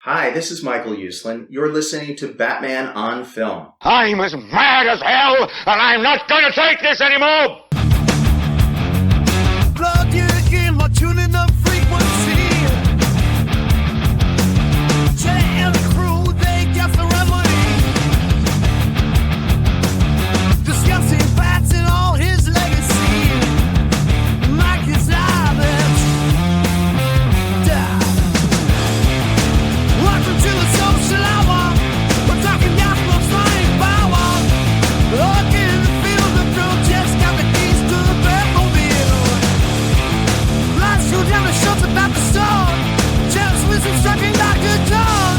Hi, this is Michael Uslan. You're listening to Batman on Film. I'm as mad as hell, and I'm not gonna take this anymore! Plug you in, we're tuning up frequency. Jett and the crew, they got the remedy. Discussing Bats and all his legacy. Mike is silent. Welcome to the social hour. We're talking gospel, flying power. Look in the field, the project's got the keys to the Batmobile. Lights go down the shots about the storm. Just listen, sucking like a dog.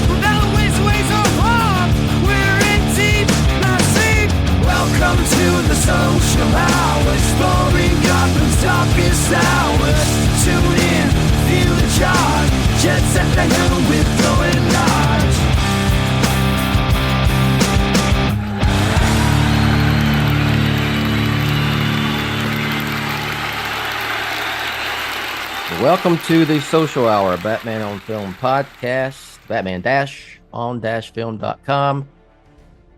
Without a ways of harm. We're in deep, not sleep. Welcome to the social hour. Exploring Gotham's darkest hours. Tune in, feel the charge. Jett set the hill with glowing large. Welcome to the Social Hour, Batman on Film podcast, Batman-on-film.com.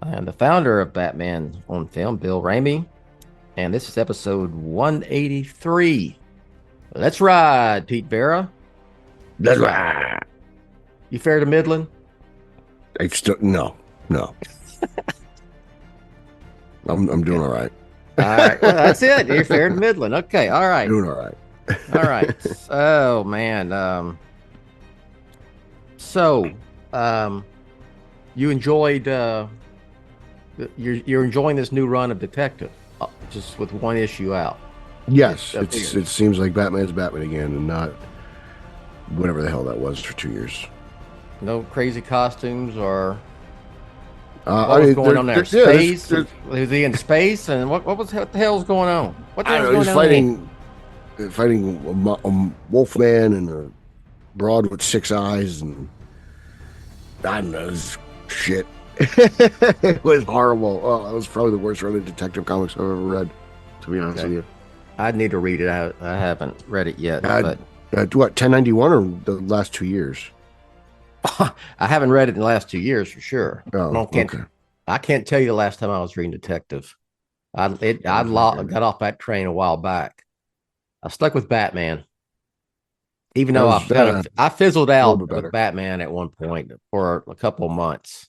I am the founder of Batman on Film, Bill Ramey, and this is episode 183. Let's ride, Pete Verra. That's right. You fair to Midland? No. I'm doing all right. All right, well, that's it. You're fair to Midland. Okay, all right. Doing all right. All right. Oh man. You enjoyed you're enjoying this new run of Detective, just with one issue out. Yes, it seems like Batman's Batman again, and not whatever the hell that was for 2 years. No crazy costumes or What was going on there? Space? Was he in space? And what the hell's going on? What the hell's going on? Fighting a wolfman and a broad with 6 eyes, and I don't know, this shit. It was horrible. Oh, that was probably the worst run of Detective Comics I've ever read, to be honest with you. I'd need to read it. I haven't read it yet. What, 1091 or the last 2 years? I haven't read it in the last 2 years for sure. Oh, okay. I can't tell you the last time I was reading Detective. I got off that train a while back. I stuck with Batman, even though I fizzled out with Batman at one point for a couple of months,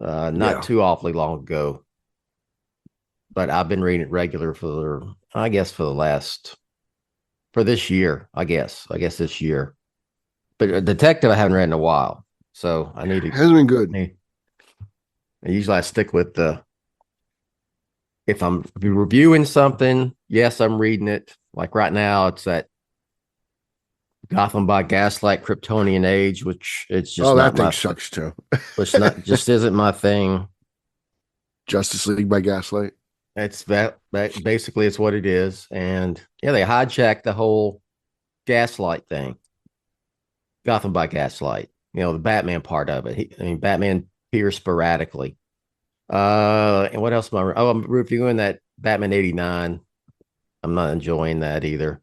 not too awfully long ago. But I've been reading it regular for this year. I guess this year. But Detective I haven't read in a while, so I need to. It hasn't been good. Usually I stick with if I'm reviewing something, yes, I'm reading it. Like right now, it's that Gotham by Gaslight Kryptonian Age, which it's just that thing sucks too. Which just isn't my thing. Justice League by Gaslight. It's that basically it's what it is, and yeah, they hijacked the whole Gaslight thing. Gotham by Gaslight, the Batman part of it. Batman appears sporadically. And what else am I? I'm reviewing that Batman 89. I'm not enjoying that either.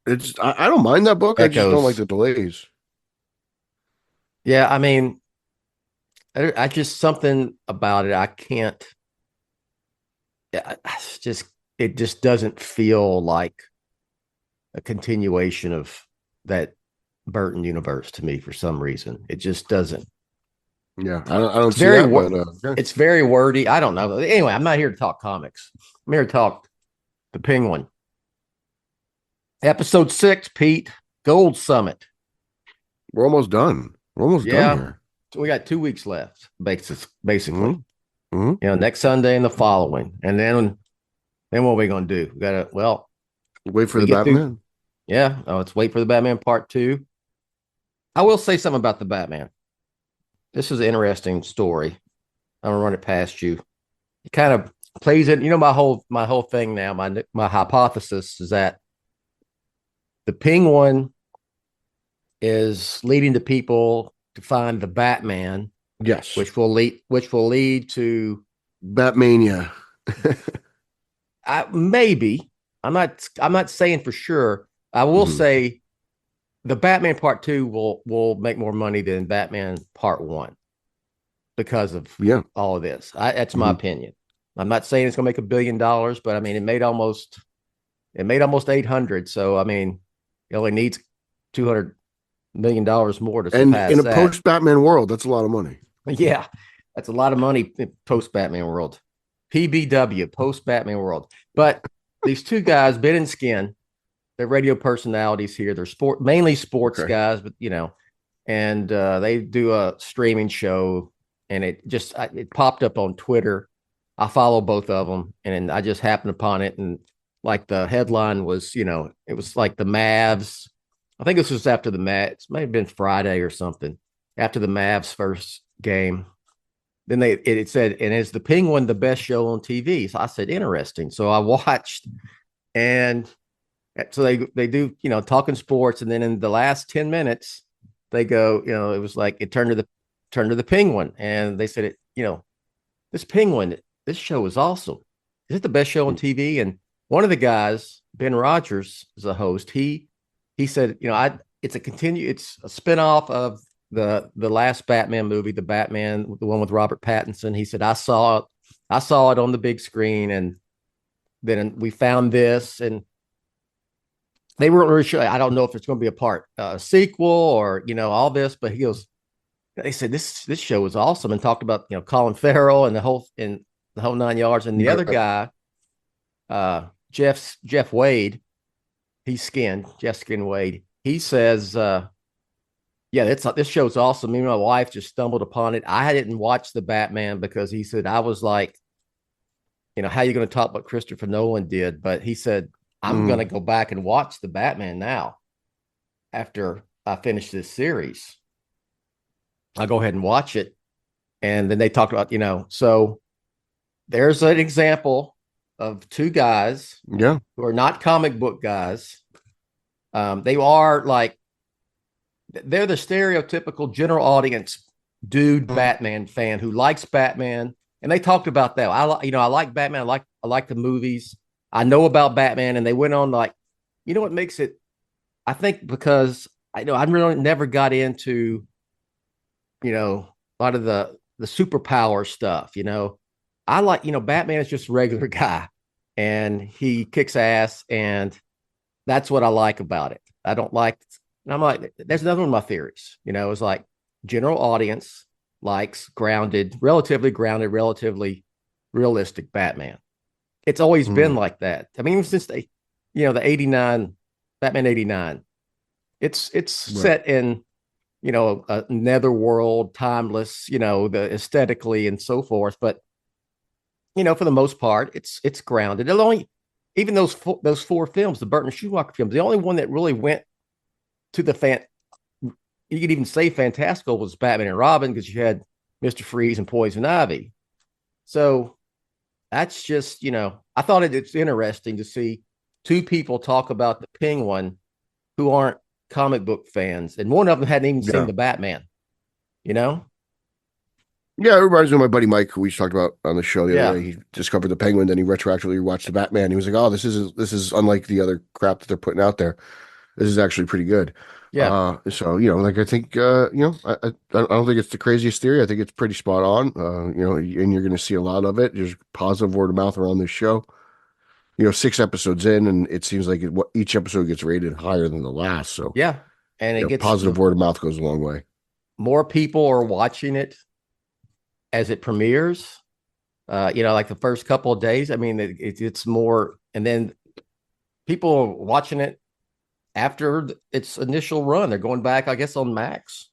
I don't mind that book. I just don't like the delays. Yeah, I just something about it. I can't. It just doesn't feel like a continuation of that Burton universe to me for some reason. It just doesn't. Yeah, I don't see that. It's very wordy. I don't know. Anyway, I'm not here to talk comics. I'm here to talk the Penguin. Episode 6, Pete, Gold Summit. We're almost done. Done here. So we got 2 weeks left, basically. Mm-hmm. Next Sunday and the following. And then what are we going to do? We got to, wait for the Batman. Let's wait for the Batman Part 2. I will say something about the Batman. This is an interesting story. I'm gonna run it past you. It kind of plays it. My whole thing now. My hypothesis is that the Penguin is leading the people to find the Batman. Yes, which will lead to Batmania. Maybe. I'm not saying for sure. I will say the Batman Part 2 will make more money than Batman Part 1 because of all of this. That's my opinion. I'm not saying it's going to make $1 billion, but I mean, it made almost 800. So I mean, it only needs $200 million more to surpass in a that. post Batman world, that's a lot of money. Yeah, that's a lot of money in post Batman world. PBW, post Batman world. But these two guys, Ben and Skin, they're radio personalities here. They're mainly sports guys, but and they do a streaming show, and it popped up on Twitter. I follow both of them, and I just happened upon it, and like the headline was, it was like the Mavs. I think this was after the Mavs. It may have been Friday or something after the Mavs first game. Then it said, and is the Penguin the best show on TV? So I said, interesting. So I watched, and so they do, talking sports, and then in the last 10 minutes, they go, it was like it turned to the Penguin, and they said this Penguin, this show is awesome. Is it the best show on TV? And one of the guys, Ben Rogers, is a host. He said, it's a spinoff of the last Batman movie, the one with Robert Pattinson. He said, I saw it on the big screen, and then we found this, and they weren't really sure. I don't know if it's going to be a sequel or all this, but they said this show was awesome, and talked about Colin Farrell and the whole 9 yards. And the other guy, Jeff Wade, Jeff Skin Wade. He says, this show's awesome. Me and my wife just stumbled upon it. I didn't watch the Batman because he said, I was like, how are you going to talk about Christopher Nolan did? But he said, I'm going to go back and watch the Batman now after I finish this series. I'll go ahead and watch it. And then they talked about, so there's an example of two guys who are not comic book guys. They are like, they're the stereotypical general audience dude Batman fan who likes Batman. And they talked about that. I like Batman. I like the movies. I know about Batman. And they went on like, what makes it, I think because I really never got into, a lot of the superpower stuff, I like, Batman is just a regular guy and he kicks ass, and that's what I like about it. I don't like, and I'm like, there's another one of my theories, it's like general audience likes relatively grounded, relatively realistic Batman. It's always been like that. I mean, even since the 89, Batman 89, it's set in, a netherworld, timeless, the aesthetically and so forth. But, for the most part, it's grounded. Even those four films, the Burton Schumacher films, the only one that really went to the you could even say fantastical was Batman and Robin, because you had Mr. Freeze and Poison Ivy. So that's just, I thought it's interesting to see two people talk about the Penguin who aren't comic book fans, and one of them hadn't even seen the Batman. Yeah, it reminds me of my buddy Mike, who we talked about on the show the other day. He discovered the Penguin, then he retroactively watched the Batman. He was like, "Oh, this is unlike the other crap that they're putting out there. This is actually pretty good." Yeah. So I think I don't think it's the craziest theory. I think it's pretty spot on. And you're going to see a lot of it. There's positive word of mouth around this show. 6 episodes in, and it seems like each episode gets rated higher than the last. So yeah, and it gets positive word of mouth goes a long way. More people are watching it as it premieres. Like the first couple of days. I mean, it's more, and then people are watching it after its initial run. Are going back, I guess, on Max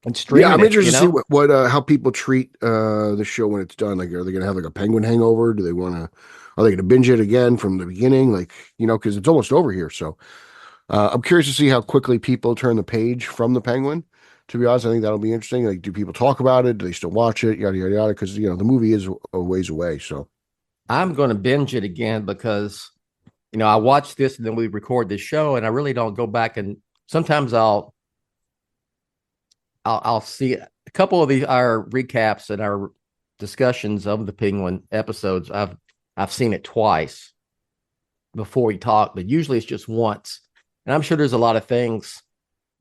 and streaming. Yeah, I'm interested to see what how people treat the show when it's done. Like, are they going to have like a Penguin hangover? Do they want to? Are they going to binge it again from the beginning? Like, because it's almost over here. So I'm curious to see how quickly people turn the page from the Penguin. To be honest, I think that'll be interesting. Like, do people talk about it? Do they still watch it? Yada, yada, yada. Because, the movie is a ways away. So I'm going to binge it again because, I watch this and then we record this show, and I really don't go back. And sometimes I'll see a couple of our recaps and our discussions of the Penguin episodes. I've seen it twice before we talk, but usually it's just once. And I'm sure there's a lot of things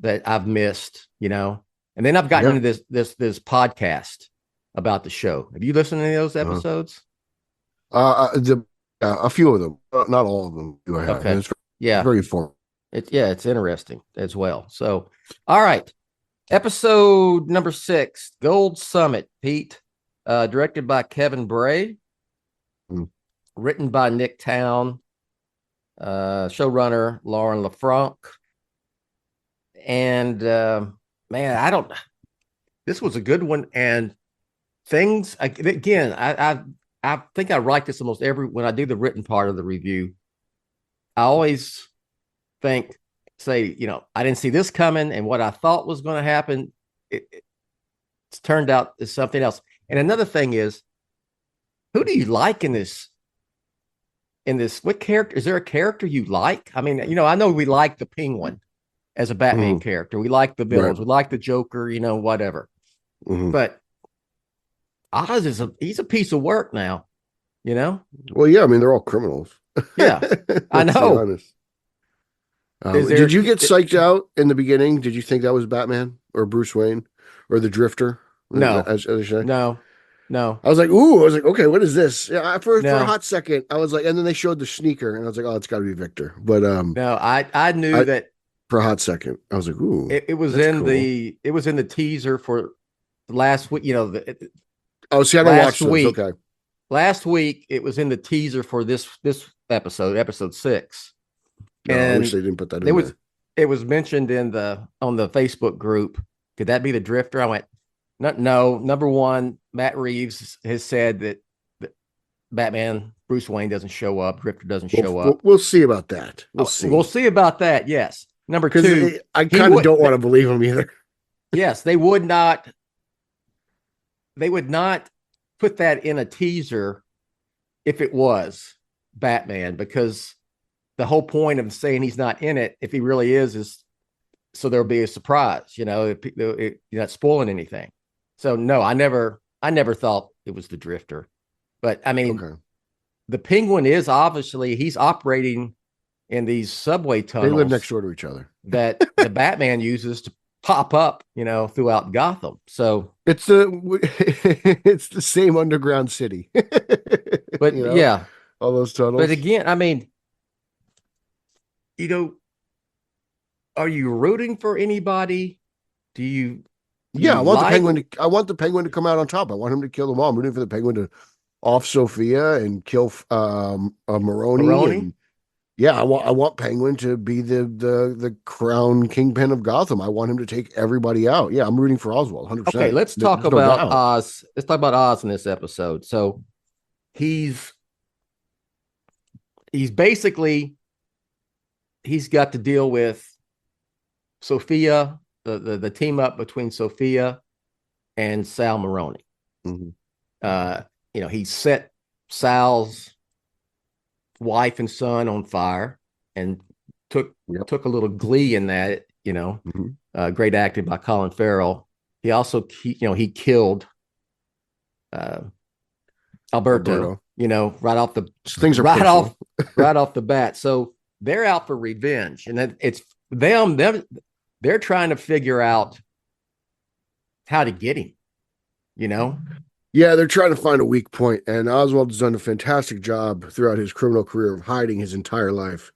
that I've missed, you know. And then I've gotten into this podcast about the show. Have you listened to any of those episodes? A few of them, not all of them. Do I have? Okay. It's Yeah. very informative. It's interesting as well. So, all right. Episode number 6, Gold Summit, Pete, directed by Kevin Bray, written by Nick Town, showrunner Lauren LaFranc. And man, this was a good one. And things, again, I think I write this almost when I do the written part of the review. I always say, you know, I didn't see this coming, and what I thought was going to happen, it's turned out is something else. And another thing is, who do you like in this? What character is there? A character you like? I mean, you know, I know we like the Penguin as a Batman character. We like the villains. Right. We like the Joker. You know, whatever. But Oz he's a piece of work now. You know. Well, yeah. I mean, they're all criminals. Yeah, I know. Did you get psyched out in the beginning? Did you think that was Batman or Bruce Wayne or the Drifter? No, as they say? No. I was like, ooh, okay, what is this? Yeah, for a hot second, I was like, and then they showed the sneaker, and I was like, oh, it's got to be Victor. But no, I knew that for a hot second. I was like, ooh, it was in the teaser for last week. You know, I don't watch those. Okay, last week it was in the teaser for this episode 6. And I wish they didn't put that in there. It was mentioned on the Facebook group. Could that be the Drifter? I went, no. Number one, Matt Reeves has said that Batman, Bruce Wayne doesn't show up. Drifter doesn't show up. We'll see about that. We'll see about that. Yes. Number 2, I kind of don't want to believe him either. Yes, they would not. They would not put that in a teaser if it was Batman, because the whole point of saying he's not in it, if he really is so there'll be a surprise, you know, you're not spoiling anything. So no, I never thought it was the Drifter. But I mean, the Penguin is obviously, he's operating in these subway tunnels. They live next door to each other. That the Batman uses to pop up, you know, throughout Gotham. So it's the same underground city. But you know, yeah, all those tunnels. But again, I mean, you know, are you rooting for anybody? I want the Penguin to come out on top. I want him to kill them all. I'm rooting for the Penguin to off Sophia and kill Maroni. I want Penguin to be the crown kingpin of Gotham. I want him to take everybody out. Yeah, I'm rooting for Oswald, 100%. Okay, let's talk about Oz. Let's talk about Oz in this episode. So he's basically, he's got to deal with Sophia, the team up between Sophia and Sal Maroni. You know, he set Sal's wife and son on fire and took a little glee in that, you know. Great acting by Colin Farrell. He also he killed Alberto, you know, right off the bat. So they're out for revenge, and it's them they're trying to figure out how to get him, you know. Yeah, they're trying to find a weak point, and Oswald's done a fantastic job throughout his criminal career of hiding his entire life.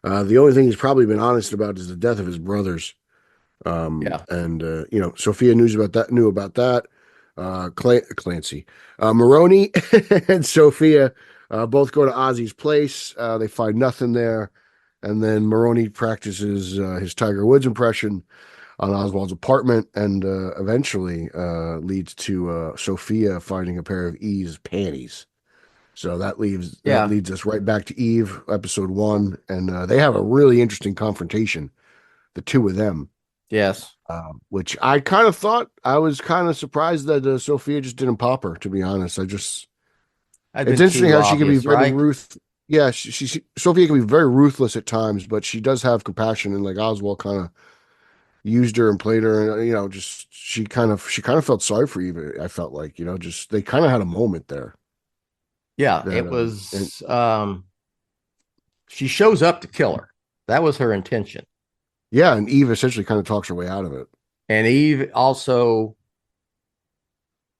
The only thing he's probably been honest about is the death of his brothers. And you know, Sophia knew about that. Clancy, Maroni, and Sophia both go to Ozzy's place. They find nothing there, and then Maroni practices his Tiger Woods impression on Oswald's apartment, and eventually leads to Sophia finding a pair of Eve's panties. So that leads us right back to Eve, episode 1, and they have a really interesting confrontation, the two of them. Yes. Which I kind of thought, I was kind of surprised that Sophia just didn't pop her, to be honest. It's interesting how she can be very Sophia can be very ruthless at times, but she does have compassion, and like Oswald kind of used her and played her, and you know, just she kind of felt sorry for Eve. I felt like, you know, just they kind of had a moment there. Yeah, it was. She shows up to kill her. That was her intention. Yeah, and Eve essentially kind of talks her way out of it. And Eve also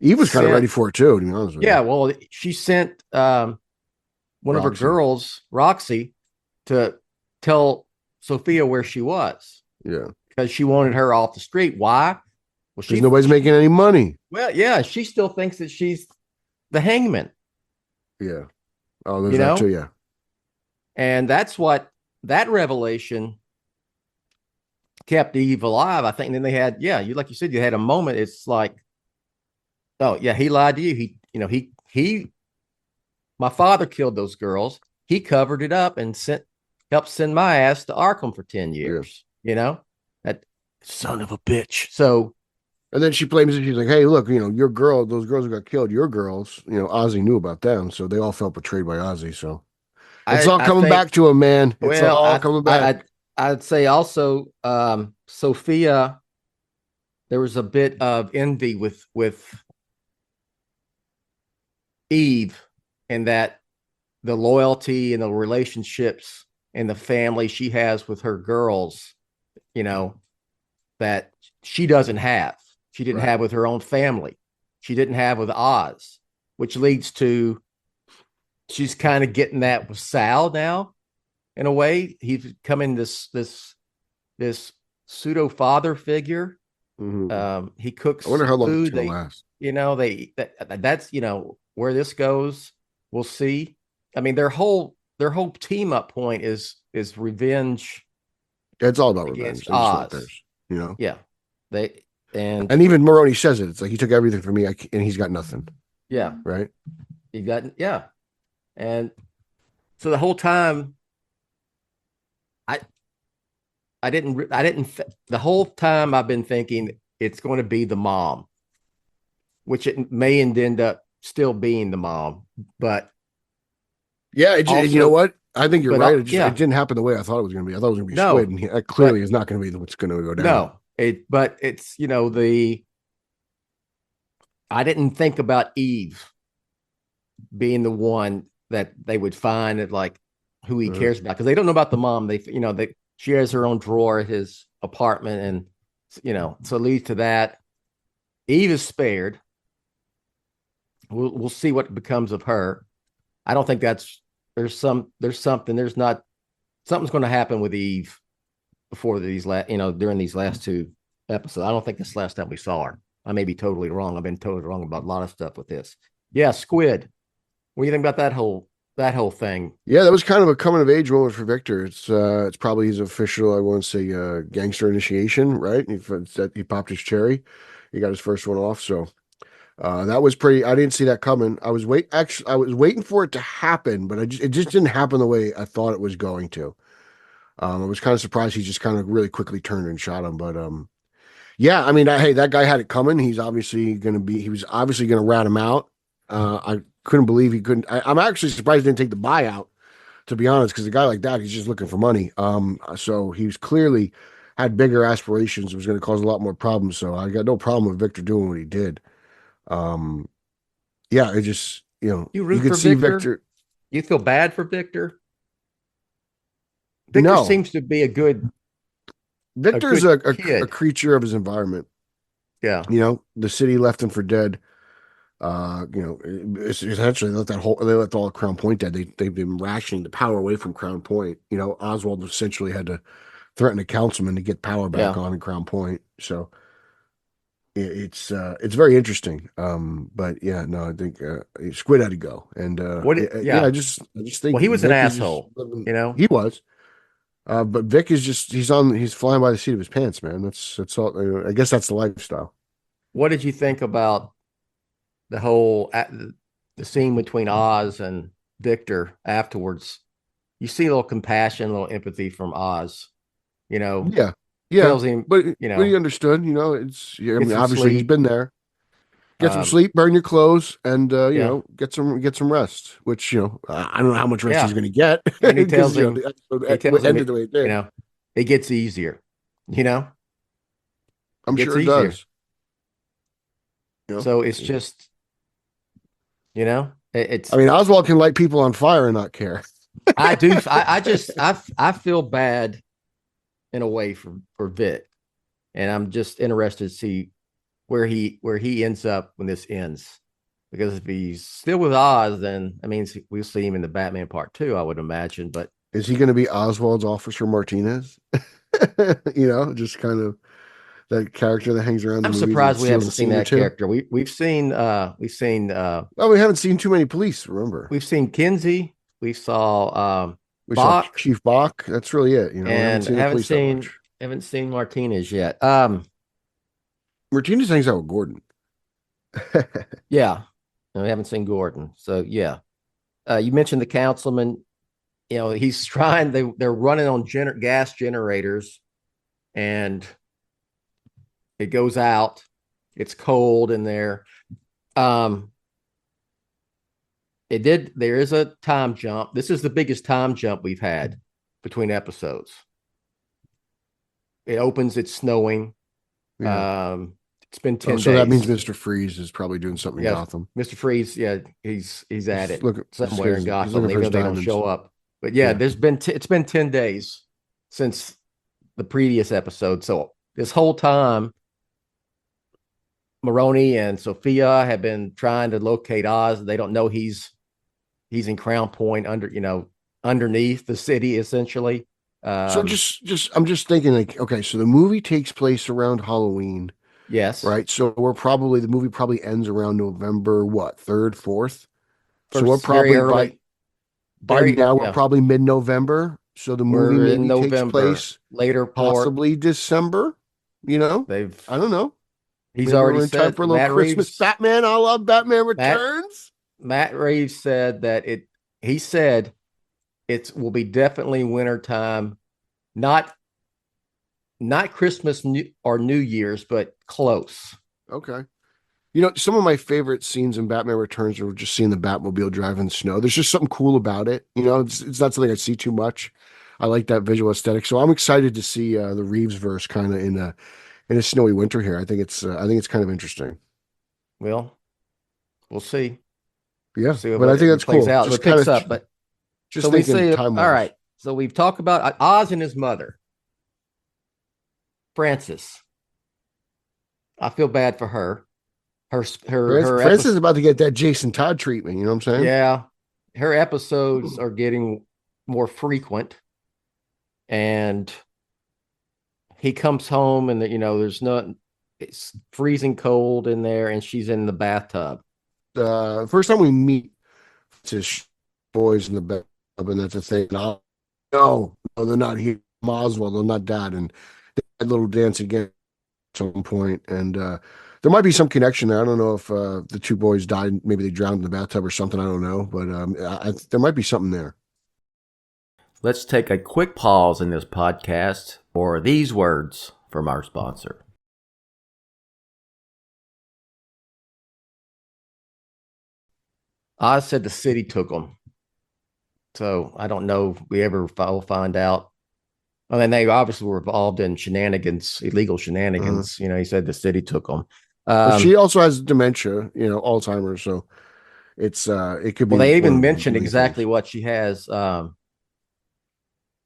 Eve was kind of sent- ready for it too, to be honest with yeah, you. well, she sent one of her Roxy. girls, Roxy, to tell Sophia where she was Yeah. because she wanted her off the street. Why? Well, Because nobody's making any money. Well, yeah, she still thinks that she's the hangman. Yeah. Oh, there's You that know? too, yeah. And that's what that revelation kept Eve alive, I think. And then they had, yeah, you like you said, you had a moment. It's like, oh yeah, he lied to you. He my father killed those girls. He covered it up and helped send my ass to Arkham for 10 years. You know, that son of a bitch. So And then she blames it. She's like, hey, look, your girl, those girls who got killed, your girls, Ozzy knew about them. So they all felt betrayed by Ozzy. So it's all coming back to him, man. It's all coming back. I'd say also, Sophia, there was a bit of envy with Eve, and that the loyalty and the relationships and the family she has with her girls, that she doesn't have. She didn't have with her own family. She didn't have with Oz, which leads to she's kind of getting that with Sal now. In a way, he's becoming this pseudo father figure. Mm-hmm. He cooks. I wonder how long food. it's gonna last. That's where this goes. We'll see. I mean, their whole team up point is revenge. It's all about revenge. Oz. Yeah. And even Maroney says it. It's like he took everything from me, and he's got nothing. Yeah. Right. And so the whole time, the whole time I've been thinking it's going to be the mom, which it may end up still being the mom, but yeah, you know what? I think you're right. It didn't happen the way I thought it was going to be. I thought it was going to be Squid, and that clearly is not going to be what's going to go down. No, but it's I didn't think about Eve being the one that they would find it like who he cares about, because they don't know about the mom. She has her own drawer at his apartment, and so it leads to that. Eve is spared. We'll see what becomes of her. I don't think something's going to happen with Eve before during these last two episodes. I don't think this is the last time we saw her. I may be totally wrong. I've been totally wrong about a lot of stuff with this. Yeah, Squid. What do you think about that whole thing? Yeah, that was kind of a coming of age moment for Victor. It's probably his official, I want to say, gangster initiation, right? He popped his cherry. He got his first one off. So that was pretty. I didn't see that coming. I was waiting for it to happen, but it just didn't happen the way I thought it was going to. I was kind of surprised he just kind of really quickly turned and shot him. But yeah, I mean, hey, that guy had it coming. He was obviously going to rat him out. I couldn't believe he couldn't. I'm actually surprised he didn't take the buyout, to be honest, because a guy like that, he's just looking for money. So he was clearly had bigger aspirations. It was going to cause a lot more problems. So I got no problem with Victor doing what he did. Yeah, it just, you could see Victor. You feel bad for Victor? Victor seems to be a good. Victor's a creature of his environment. Yeah. The city left him for dead. Essentially they let all Crown Point dead. They've been rationing the power away from Crown Point. Oswald essentially had to threaten a councilman to get power back on in Crown Point. So it's very interesting. But yeah, no, I think Squid had to go. And I just think he was an asshole. He was. But Vic is he's flying by the seat of his pants, man. That's all. I guess that's the lifestyle. What did you think about the whole the scene between Oz and Victor afterwards? You see a little compassion, a little empathy from Oz. Yeah. Tells him, but he understood. Obviously he's been there. Get some sleep, burn your clothes, and get some rest. Which I don't know how much rest he's going to get. And he tells him, it gets easier. I'm sure it does. So it's just, it's. I mean, Oswald can light people on fire and not care. I do. I feel bad in a way for Vic, and I'm just interested to see where he ends up when this ends. Because if he's still with Oz, then I mean we'll see him in the Batman Part 2, I would imagine. But Is he going to be Oswald's Officer Martinez? Just kind of that character that hangs around the I'm movie surprised that we steals haven't the seen scene or that two. character. We've seen Well, we haven't seen too many police. Remember, we've seen Kinsey, we saw we saw Bach, Chief Bach. That's really it. We haven't and seen the police that much. haven't seen Martinez yet. Martinez hangs out with Gordon. Yeah, no, we haven't seen Gordon. So yeah, you mentioned the councilman. He's trying. They're running on gas generators, and it goes out. It's cold in there. There is a time jump. This is the biggest time jump we've had between episodes. It opens, it's snowing. Yeah. It's been 10 days. So that means Mr. Freeze is probably doing something in Gotham. Mr. Freeze, yeah, he's at it somewhere in Gotham. Even though they don't show up. But yeah, it's been 10 days since the previous episode. So this whole time, Maroni and Sophia have been trying to locate Oz. They don't know he's in Crown Point underneath the city, essentially. So I'm just thinking, like, okay, so the movie takes place around Halloween. Yes. Right. So the movie probably ends around November, 3rd, 4th. So we're probably we're probably mid-November. So the movie maybe takes place later, possibly December. I don't know. He's maybe already we're in said time for a little Christmas Batman. I love Batman Returns. Matt Reeves said that he said it will be definitely wintertime, not Christmas or New Year's, but close. Okay. Some of my favorite scenes in Batman Returns are just seeing the Batmobile drive in the snow. There's just something cool about it. It's not something I see too much. I like that visual aesthetic. So I'm excited to see the Reeves verse kind of in a snowy winter here. I think it's kind of interesting. Well, we'll see. Yeah, but I think that's cool. Out. Just it picks up, but just so we see. All right. So we've talked about Oz and his mother, Frances. I feel bad for her. Frances is about to get that Jason Todd treatment. You know what I'm saying? Yeah, her episodes are getting more frequent, and he comes home, and it's freezing cold in there, and she's in the bathtub. First time we meet his boys in the bathtub, and that's a thing. No, they're not here. Oswald, they're not Dad, and they had a little dance again at some point, and there might be some connection there. I don't know if the two boys died. Maybe they drowned in the bathtub or something. I don't know, but there might be something there. Let's take a quick pause in this podcast for these words from our sponsor. Oz said the city took them. So I don't know if we ever will find out. I mean, they obviously were involved in illegal shenanigans. He said the city took them. She also has dementia, Alzheimer's. So it could be. Well, they even mentioned exactly what she has.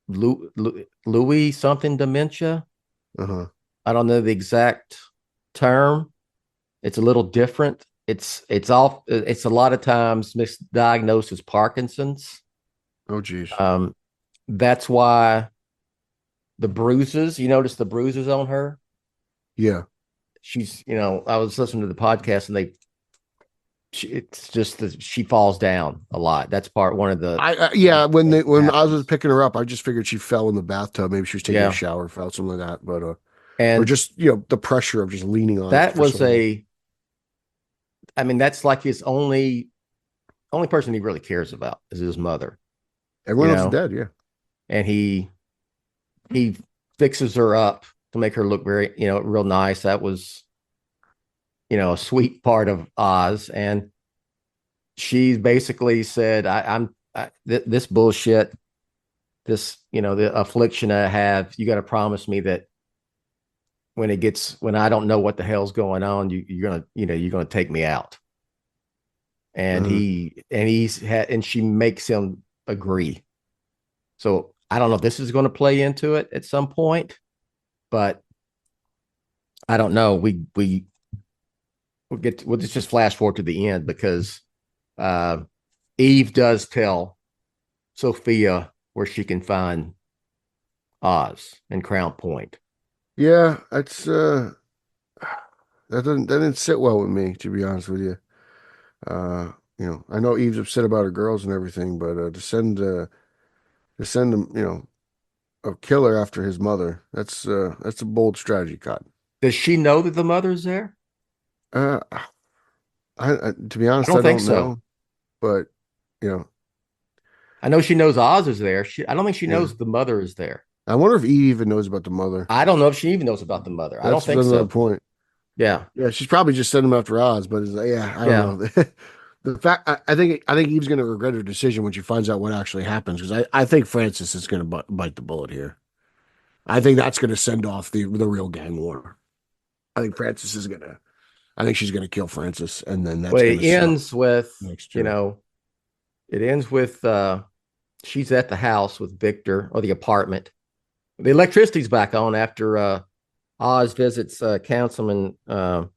Louis something dementia. I don't know the exact term. It's a little different. It's a lot of times misdiagnosed as Parkinson's. Oh, geez. That's why the bruises, you notice the bruises on her? Yeah. She's, I was listening to the podcast, and it's just that she falls down a lot. That's one of the. When Oz was picking her up, I just figured she fell in the bathtub. Maybe she was taking a shower, fell, something like that. But or just the pressure of just leaning on. That was that's like his only person he really cares about is his mother. Everyone else is dead, yeah. And he fixes her up to make her look very, real nice. That was, a sweet part of Oz. And she basically said, this bullshit, this, the affliction I have, you got to promise me that when I don't know what the hell's going on, you're going to take me out. And she makes him agree. So I don't know if this is going to play into it at some point, but I don't know. We'll just flash forward to the end because Eve does tell Sophia where she can find Oz and Crown Point. Yeah, that's that didn't sit well with me, to be honest with you. I know Eve's upset about her girls and everything, but to send him, a killer after his mother, that's a bold strategy, Cotton. Does she know that the mother's there? Uh, to be honest, I don't think don't so. know, but you know, I know she knows Oz is there. I don't think she Yeah. knows the mother is there. I wonder if Eve even knows about the mother. I don't know if she even knows about the mother. I don't That's think another so. point. Yeah. Yeah, she's probably just sending him after Oz, but I don't know. The fact I think Eve's going to regret her decision when she finds out what actually happens, because I think Francis is going to bite the bullet here. I think that's going to send off the real gang war. I think I think she's going to kill Francis, and then that's Well, going it to ends with, next year. it ends with she's at the house with Victor, or the apartment. The electricity's back on after Oz visits Councilman It's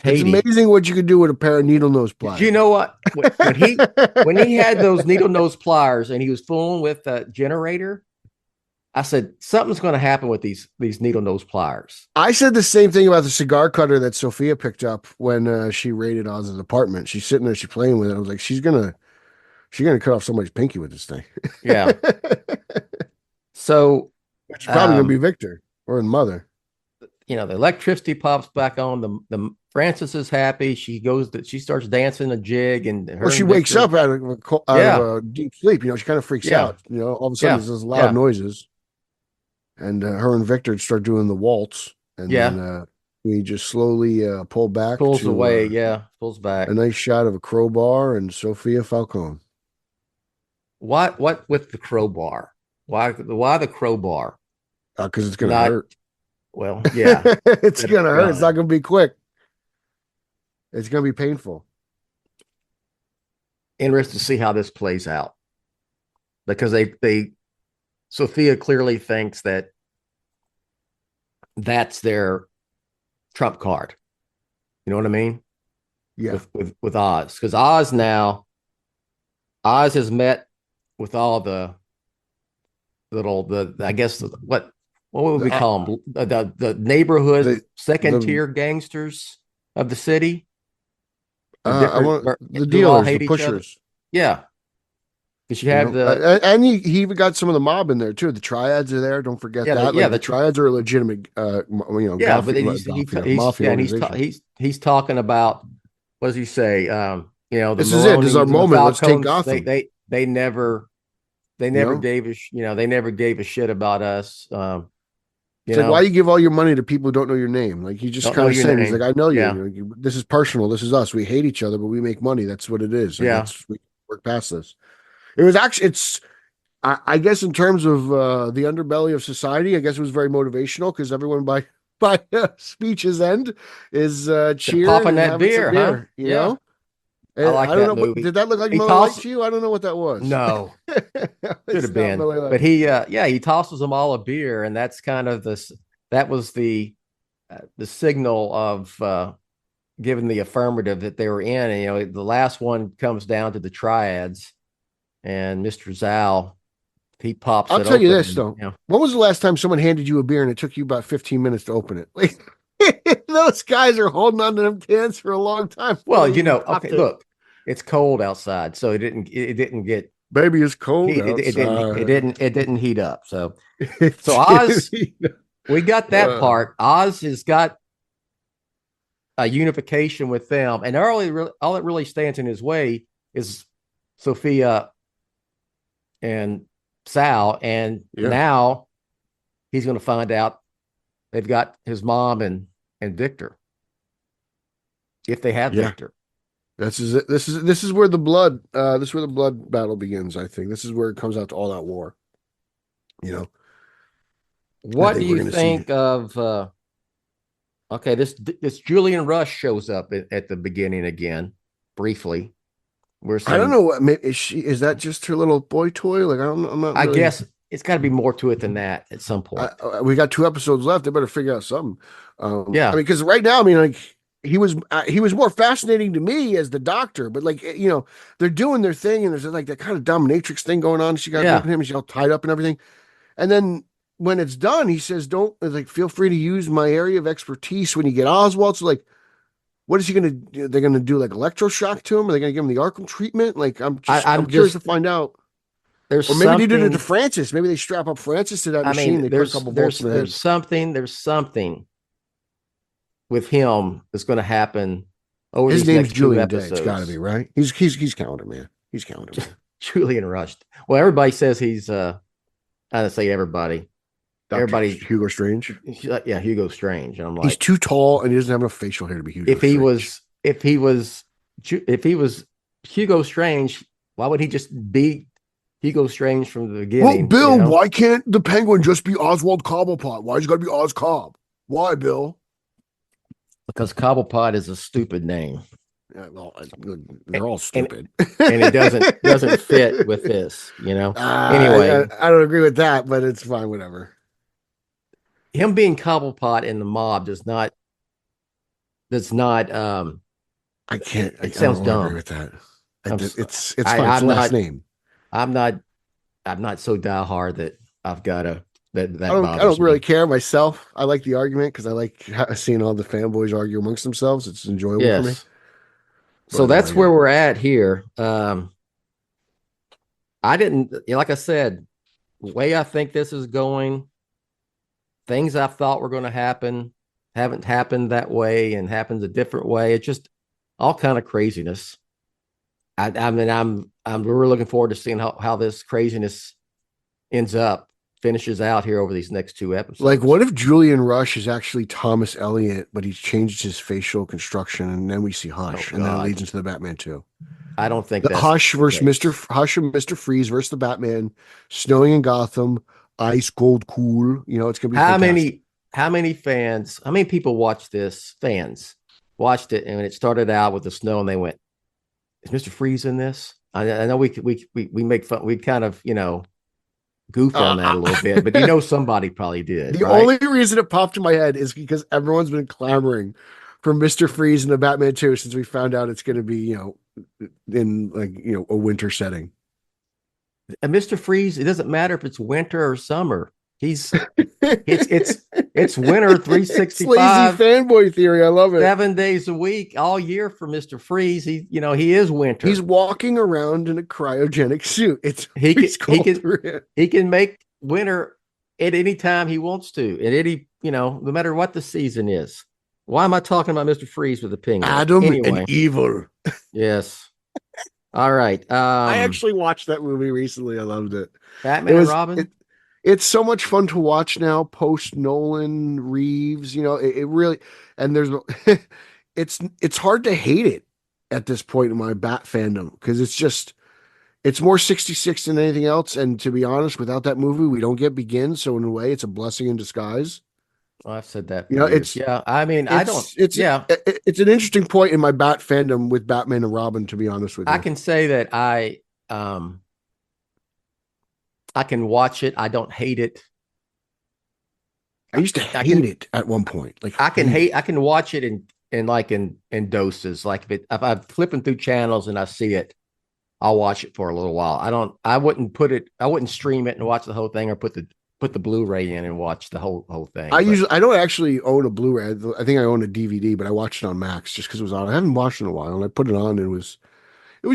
Haiti. amazing what you could do with a pair of needle nose pliers. You know what? When he had those needle nose pliers and he was fooling with the generator, I said something's going to happen with these needle nose pliers. I said the same thing about the cigar cutter that Sophia picked up when she raided Oz's apartment. She's sitting there, she's playing with it. I was like, she's gonna cut off somebody's pinky with this thing. Yeah. So It's probably gonna be Victor or his mother. The electricity pops back on. The Frances is happy. She starts dancing a jig, and She wakes up out of a deep sleep. She kind of freaks out. All of a sudden there's those loud noises, and her and Victor start doing the waltz, and then we just slowly pull back, pulls away. Pulls back. A nice shot of a crowbar and Sophia Falcone. What with the crowbar? Why the crowbar? Because it's gonna hurt. Well, yeah, it's gonna hurt. It's not gonna be quick. It's gonna be painful. Interested to see how this plays out, because Sophia clearly thinks that's their trump card. You know what I mean? Yeah. With Oz, because Oz has met with all the I guess what would we call them? The neighborhood second tier gangsters of the city. The dealers, the pushers. Yeah, because you have and he even got some of the mob in there too. The triads are there. Don't forget that. The triads are a legitimate, but he's talking about, what does he say? This is it. This is our moment. Let's take Gotham. They never gave a shit about us. It's like, why you give all your money to people who don't know your name? Like, he just kind of saying, he's like, I know you. Yeah. This is personal. This is us. We hate each other, but we make money. That's what it is. And we work past this. It was actually, I guess in terms of the underbelly of society, I guess it was very motivational, because everyone by speech's end is cheering, popping that beer, huh? You know? I like that movie. Did that look like Miller Lite to you? I don't know what that was. No, should have been. But he tosses them all a beer, and that's kind of that was the signal of giving the affirmative that they were in. And the last one comes down to the triads, and Mr. Zal, he pops. I'll tell you this though. When was the last time someone handed you a beer and it took you about 15 minutes to open it? Like, those guys are holding on to them cans for a long time. Well, okay, look, it's cold outside, so it didn't get. Baby, it's cold. It didn't heat up. So Oz, we got that part. Oz has got a unification with them, and all that really stands in his way is Sophia and Sal, and now he's going to find out they've got his mom and Victor, if they have Victor. This is where the blood battle begins. I think this is where it comes out to all out war. What do you think of? Okay, this Julian Rush shows up at the beginning again, briefly. I don't know what is that just her little boy toy? Like I'm not. I really... guess it's got to be more to it than that at some point. We got 2 episodes left. They better figure out something. Yeah. I mean, because right now, I mean, like he was more fascinating to me as the Doctor, but like they're doing their thing, and there's like that kind of dominatrix thing going on. She got him, and she's all tied up and everything. And then when it's done, he says, "Don't like feel free to use my area of expertise when you get Oswald." So like, what is he going to do? They're going to do like electroshock to him? Are they going to give him the Arkham treatment? Like, I'm curious to find out. There's or maybe they did it to Francis. Maybe they strap up Francis to that machine. They put a couple bolts in the head. There's something with him that's going to happen over His these name's next Julian 2 Day. episodes. It's got to be, right? He's counter, man. He's counter. Julian Rush. Well, everybody says he's I don't say everybody. Everybody, Hugo Strange. Yeah, Hugo Strange. And I'm like, he's too tall and he doesn't have enough facial hair to be Hugo. If he was Hugo Strange, why would he just be Hugo Strange from the beginning? Well, Bill, why can't the Penguin just be Oswald Cobblepot? Why's it got to be Oz Cobb? Why, Bill? Because Cobblepot is a stupid name. Yeah, well, they're all stupid, and it doesn't fit with this. Anyway, I don't agree with that, but it's fine. Whatever. Him being Cobblepot in the mob does not. I can't. It sounds dumb. Agree with that. It's fine. It's the last name. I'm not so diehard that I've got to. I don't really care myself. I like the argument because I like seeing all the fanboys argue amongst themselves. It's enjoyable for me. So that's where we're at here. I didn't, like I said, the way I think this is going, things I thought were going to happen haven't happened that way and happens a different way. It's just all kind of craziness. I mean, I'm really looking forward to seeing how this craziness finishes out here over these next 2 episodes. Like, what if Julian Rush is actually Thomas Elliot, but he's changed his facial construction, and then we see Hush, and then it leads into the Batman 2. I don't think that's Hush versus Hush and Mr. Freeze versus the Batman, snowing in Gotham, ice cold cool. It's gonna be fantastic. How many people watched this? Fans watched it, and it started out with the snow, and they went, "Is Mr. Freeze in this?" I know we make fun. We kind of goof on that a little bit, but somebody probably did. The only reason it popped in my head is because everyone's been clamoring for Mr. Freeze in the Batman 2 since we found out it's going to be, in a winter setting. And Mr. Freeze, it doesn't matter if it's winter or summer. It's winter 365. Lazy fanboy theory. I love it. 7 days a week, all year for Mr. Freeze. He is winter. He's walking around in a cryogenic suit. He can make winter at any time he wants to, at any, no matter what the season is. Why am I talking about Mr. Freeze with the penguin? Adam and Evil. Yes. All right. I actually watched that movie recently. I loved it. Batman and Robin. It's so much fun to watch now, post Nolan, Reeves. It really, and there's it's hard to hate it at this point in my Bat fandom because it's more 66 than anything else. And to be honest, without that movie, we don't get Begin. So in a way, it's a blessing in disguise. Well, I've said that. It's an interesting point in my Bat fandom with Batman and Robin. To be honest with you, I can say that I can watch it. I don't hate it. I used to hate it at one point. Like I can watch it in doses. Like if I'm flipping through channels and I see it, I'll watch it for a little while. I wouldn't stream it and watch the whole thing or put the Blu-ray in and watch the whole thing. I don't actually own a Blu-ray. I think I own a DVD, but I watched it on Max just because it was on. I haven't watched it in a while, and I put it on and it was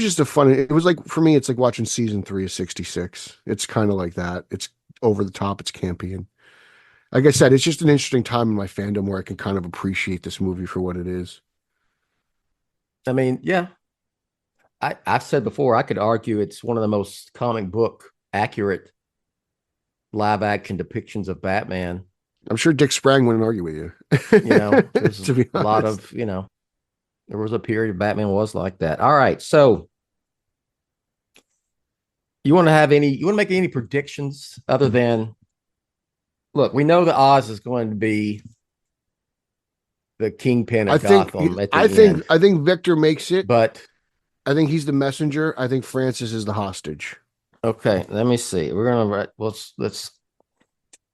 just it was like, for me, it's like watching season 3 of 66. It's kind of like that. It's over the top. It's campy. And like I said, it's just an interesting time in my fandom where I can kind of appreciate this movie for what it is. I mean, yeah. I've said before, I could argue it's one of the most comic book accurate live action depictions of Batman. I'm sure Dick Sprang wouldn't argue with you. There's to be a lot of, there was a period Batman was like that. All right. So you want to make any predictions other than, look, we know that Oz is going to be the kingpin of Gotham. I think Victor makes it, but I think he's the messenger. I think Francis is the hostage. Okay, let me see. We're gonna let's.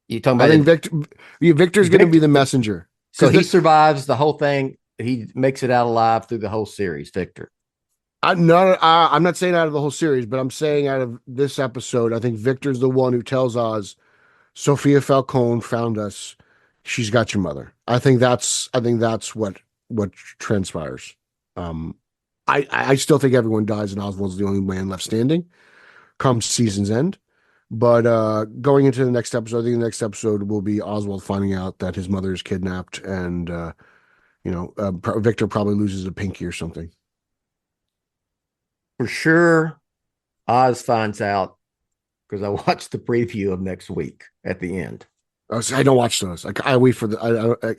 You talking I about think Victor's going to be Victor? the messenger. So he Because survives the whole thing. He makes it out alive through the whole series. Victor. I'm not saying out of the whole series, but I'm saying out of this episode, I think Victor's the one who tells Oz, Sophia Falcone found us. She's got your mother. I think that's what transpires. Um, I still think everyone dies and Oswald's the only man left standing come season's end. But going into the next episode, I think the next episode will be Oswald finding out that his mother is kidnapped, and Victor probably loses a pinky or something. For sure, Oz finds out because I watched the preview of next week at the end. I don't watch those. Like I wait for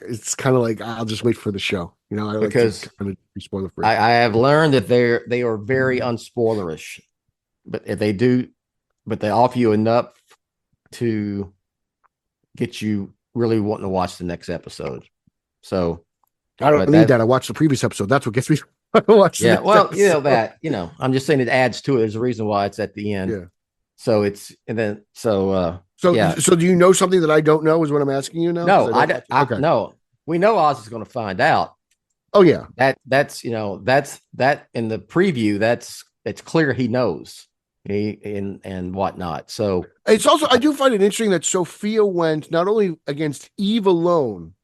it's kind of like I'll just wait for the show. I like Because to kind of be spoiler free. I have learned that they are very unspoilerish, but if they do, but they offer you enough to get you really wanting to watch the next episode. So I don't need that. I watched the previous episode. That's what gets me to watch. Yeah, well, episode. I'm just saying it adds to it. There's a reason why it's at the end. Yeah. So it's and then So do you know something that I don't know? Is what I'm asking you now? No, I no. We know Oz is going to find out. Oh yeah, that's in the preview. It's clear he knows. And whatnot. So it's also I do find it interesting that Sophia went not only against Eve alone,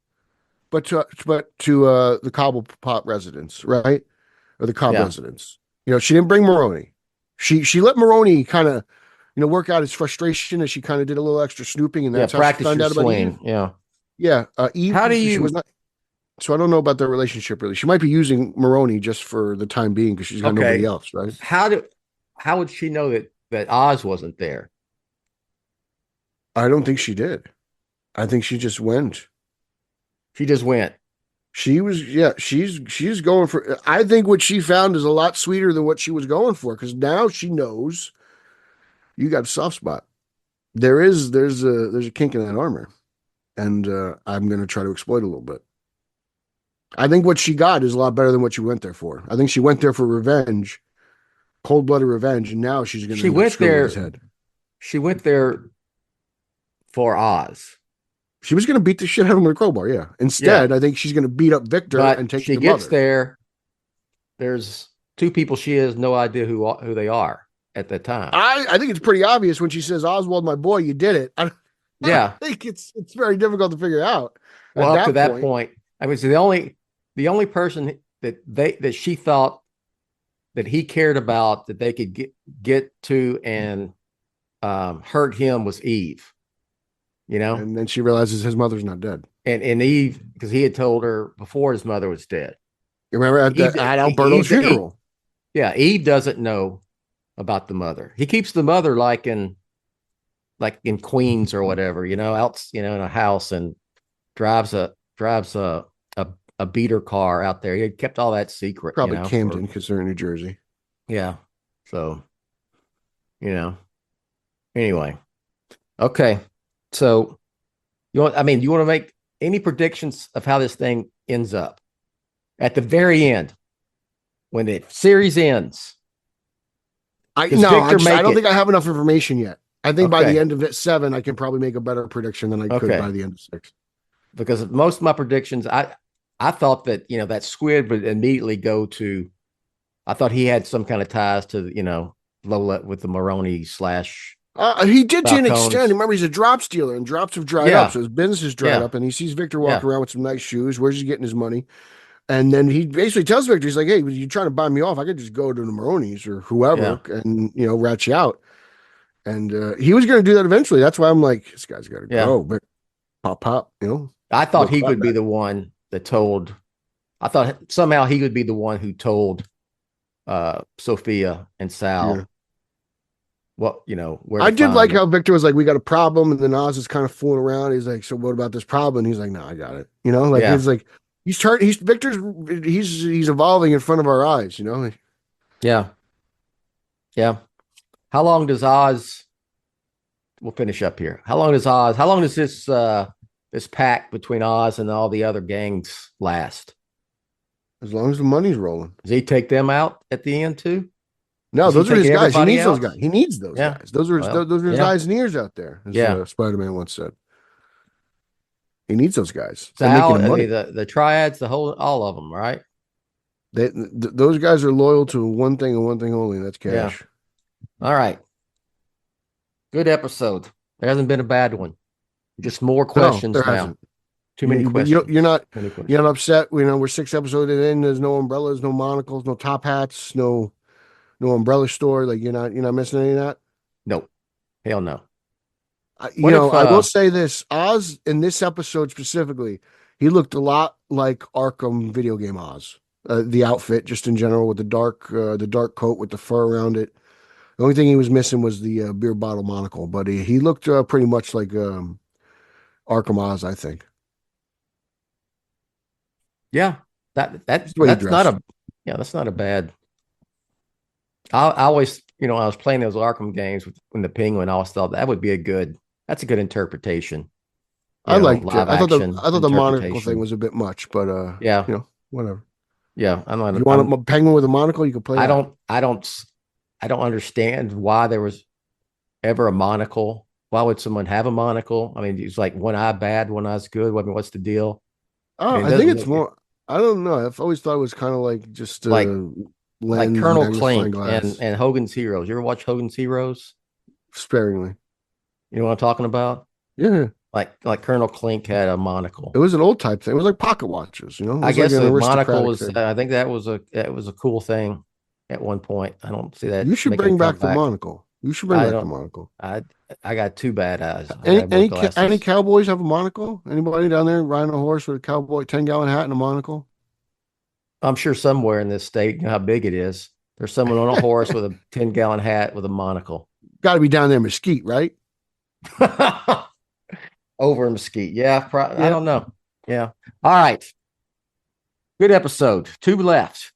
but to the Cobblepot residents, right? Or the Cobb residents. She didn't bring Maroney. She let Maroney kind of work out his frustration as she kind of did a little extra snooping, and that's how she found out about Eve. Yeah. Eve. How do you? She was not, so I don't know about their relationship really. She might be using Maroney just for the time being because she's got nobody else, right? How would she know that Oz wasn't there? I don't think she did. I think she just went. She just went. She was, she's going for. I think what she found is a lot sweeter than what she was going for because now she knows you got a soft spot. There's a kink in that armor, and I'm going to try to exploit a little bit. I think what she got is a lot better than what she went there for. I think she went there for revenge. Cold-blooded revenge, and now she's going to. She went there. She went there for Oz. She was going to beat the shit out of him with a crowbar. Yeah. Instead, I think she's going to beat up Victor and take. She gets there. There's two people she has no idea who they are at that time. I think it's pretty obvious when she says, "Oswald, my boy, you did it." I think it's very difficult to figure out. Well, up to that point, I mean, so the only person that she thought that he cared about that they could get to and hurt him was Eve, and then she realizes his mother's not dead. And Eve, because he had told her before his mother was dead. You remember at Alberto's funeral? Eve doesn't know about the mother. He keeps the mother like in Queens or whatever, out in a house and drives a beater car out there. He had kept all that secret. Probably Camden because they're in New Jersey. Yeah. So, anyway. Okay. So you want to make any predictions of how this thing ends up at the very end when the series ends? I don't think I have enough information yet. I think by the end of 7, I can probably make a better prediction than I could by the end of 6. Because most of my predictions, I thought that, that squid would immediately go to, I thought he had some kind of ties to, Lola with the Maroney / he did to an extent. Remember, he's a drop stealer and drops have dried up. So his business is dried up and he sees Victor walking around with some nice shoes. Where's he getting his money? And then he basically tells Victor, he's like, hey, you're trying to buy me off. I could just go to the Maroney's or whoever and, rat you out. And he was going to do that eventually. That's why I'm like, this guy's got to go. But pop, I thought he would be the one that told. I thought somehow he would be the one who told Sophia and Sal. Where I did like how Victor was like, we got a problem, and then Oz is kind of fooling around. He's like, so what about this problem? And he's like, no, I got it. He's like, he's evolving in front of our eyes. Yeah. How long does Oz? We'll finish up here. How long does this pact between Oz and all the other gangs last? As long as the money's rolling. Does he take them out at the end too? No, Is he those are his taking guys. He everybody needs those out? guys. He needs those Yeah. guys. Those are his yeah. eyes and ears out there, as Yeah. Spider-Man once said. He needs those guys. So They're making him I money. mean, the triads, all of them, right? Those guys are loyal to one thing and one thing only, and that's cash. All right. Good episode. There hasn't been a bad one. Just more questions there now. hasn't. Too many You- questions. You're not Too many questions. you're not upset. We're 6 episodes in. There's no umbrellas, no monocles, no top hats, no umbrella store. Like you're not missing any of that. No. Hell no. I What if, I will say this: Oz in this episode specifically, he looked a lot like Arkham video game Oz. The outfit, just in general, with the dark coat with the fur around it. The only thing he was missing was the beer bottle monocle, but he looked pretty much like Arkham Oz, I think. Yeah. That's the way he not dressed. that's not a bad. I always, I was playing those Arkham games when the Penguin. I always thought that's a good interpretation. I liked it. live I thought action the monocle interpretation. thing was a bit much, but Yeah. whatever. Yeah, I'm not. If you want a penguin with a monocle, you can play. I don't understand why there was ever a monocle. Why would someone have a monocle? I mean, it's like one eye bad, one eye's good. I mean, what's the deal? Oh, I mean, I think it's more. I don't know. I've always thought it was kind of like just Like lens, Colonel magnifying Clink glass. and Hogan's Heroes. You ever watch Hogan's Heroes? Sparingly. You know what I'm talking about? Yeah, Like Colonel Clink had a monocle. it was an old type thing. It was like pocket watches, It was I guess like an the monocle aristocratic was. thing. I think that was a cool thing at one point. I don't see that. You should making bring a back the comeback. monocle. You should bring I back the don't- monocle. I got two bad eyes. I got both Any glasses. cowboys have a monocle? Anybody down there riding a horse with a cowboy 10-gallon hat and a monocle? I'm sure somewhere in this state, you know how big it is. There's someone on a horse with a 10-gallon hat with a monocle. Got to be down there, Mesquite, right? Over in Mesquite. Yeah, I don't know. Yeah. All right. Good episode. Two left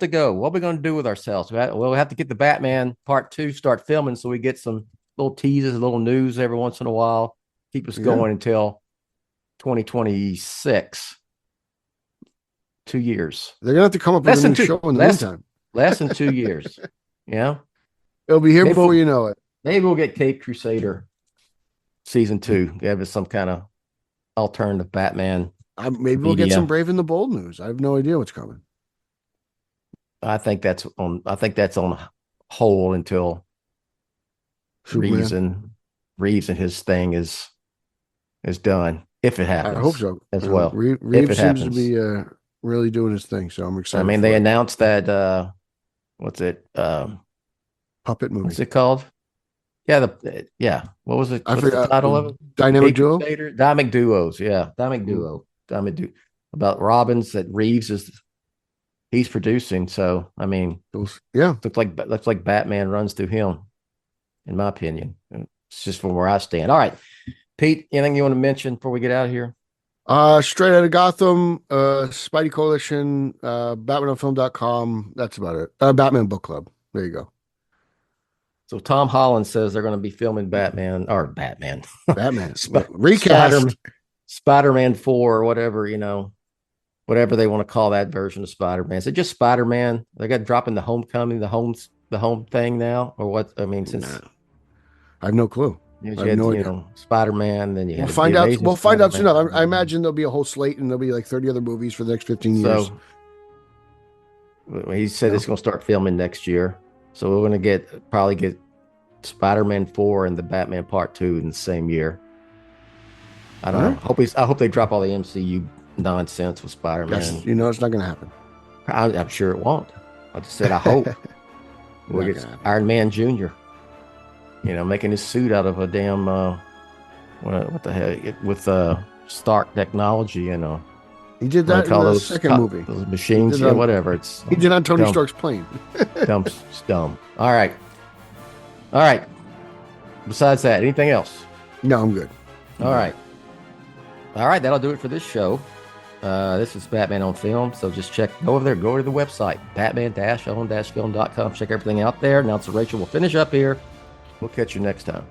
to go. What are we going to do with ourselves? We have to get the Batman Part 2 start filming so we get some little teases, little news every once in a while. Keep us going until 2026. 2 years. They're gonna have to come up with a new show in the meantime. Less than 2 years. Yeah. It'll be here Maybe before you know it. Maybe we'll get Cape Crusader season 2. Give us some kind of alternative Batman. Maybe we'll get media. some Brave and the Bold news. I have no idea what's coming. I think that's on hold until Superman. Reeves and his thing is done. If it happens. I hope so as well. Reeves it seems to happens. be really doing his thing, so I'm excited. I mean, they announced that what's it? puppet movie. What's it called? Yeah, What was it? I What's the forgot. title of it? Dynamic Cape Duo. Crusader? Dynamic Duos. Yeah, Dynamic Duo. About Robbins that Reeves he's producing. So I mean, Yeah, looks like Batman runs through him, in my opinion. It's just from where I stand. All right, Pete, anything you want to mention before we get out of here? Straight Outta Gotham, Spidey Coalition, BatmanOnFilm.com. That's about it. Batman Book Club. There you go. So Tom Holland says they're going to be filming Batman. Batman. Recast. Spider-Man 4 or whatever, whatever they want to call that version of Spider-Man. Is it just Spider-Man? They got dropping the Homecoming, the home thing now, or what? I mean, since I have no clue. you I have had, no idea. Spider-Man, then you We'll had find the out. Amazing We'll find out soon Spider-Man. enough. I imagine there'll be a whole slate, and there'll be like 30 other movies for the next 15 years. So he said it's going to start filming next year. So we're going to probably get Spider-Man 4 and the Batman Part 2 in the same year. I don't know. I hope they drop all the MCU nonsense with Spider-Man. It's not going to happen. I'm sure it won't. I just said I hope. We'll get Iron Man Jr. Making his suit out of a damn what the heck with Stark technology. He did that in the second movie. Those machines, whatever. He did on Tony dumb. Stark's plane. dumb. All right. Besides that, anything else? No, I'm good. All right. That'll do it for this show. This is Batman on Film. So just go over there, go to the website, batman-on-film.com. Check everything out there. Now, Rachel will finish up here. We'll catch you next time.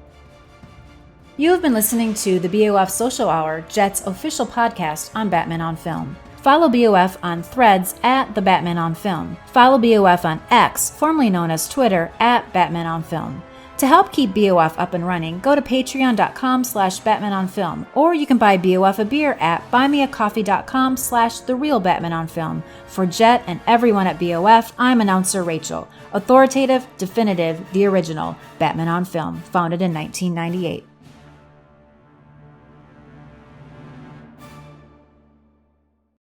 You have been listening to the BOF Social Hour, Jett's official podcast on Batman on Film. Follow BOF on Threads at The Batman on Film. Follow BOF on X, formerly known as Twitter, at Batman on Film. To help keep BOF up and running, go to patreon.com/BatmanOnFilm, or you can buy BOF a beer at buymeacoffee.com/TheRealBatmanOnFilm. For Jett and everyone at BOF, I'm announcer Rachel. Authoritative, definitive, the original Batman on Film, founded in 1998.